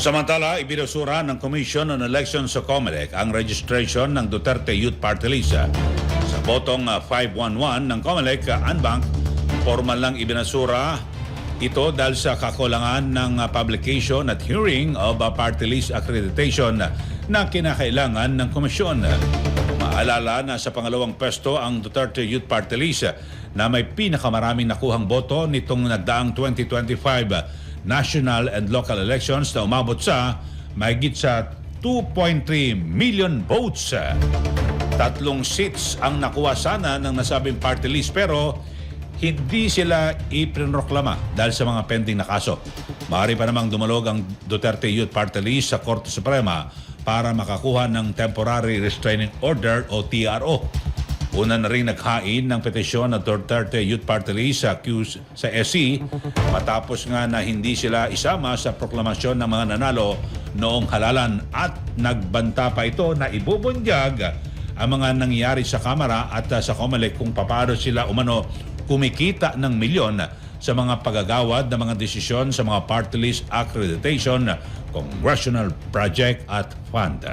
Samantala, ibinusura ng Commission on Elections sa COMELEC ang registration ng Duterte Youth Party List. Sa botong 511 ng COMELEC, Anbank, formal lang ibinasura ito dahil sa kakulangan ng publication at hearing of party list accreditation na kinakailangan ng komisyon. Maalala na sa pangalawang pwesto ang Duterte Youth Party List na may pinakamaraming nakuhang boto nitong nagdaang 2025 national and local elections na umabot sa mahigit sa 2.3 million votes. 3 seats ang nakuha sana ng nasabing party list pero hindi sila ipinroklama dahil sa mga pending na kaso. Maaari pa namang dumalog ang Duterte Youth Party List sa Korte Suprema para makakuha ng Temporary Restraining Order o TRO. Una na rin naghain ng petisyon ng Duterte Youth Party List sa SC matapos nga na hindi sila isama sa proklamasyon ng mga nanalo noong halalan at nagbanta pa ito na ibubunyag ang mga nangyari sa Kamara at sa COMELEC kung paano sila umano kumikita ng milyon sa mga pagagawad ng mga desisyon sa mga party list accreditation, congressional project at fund.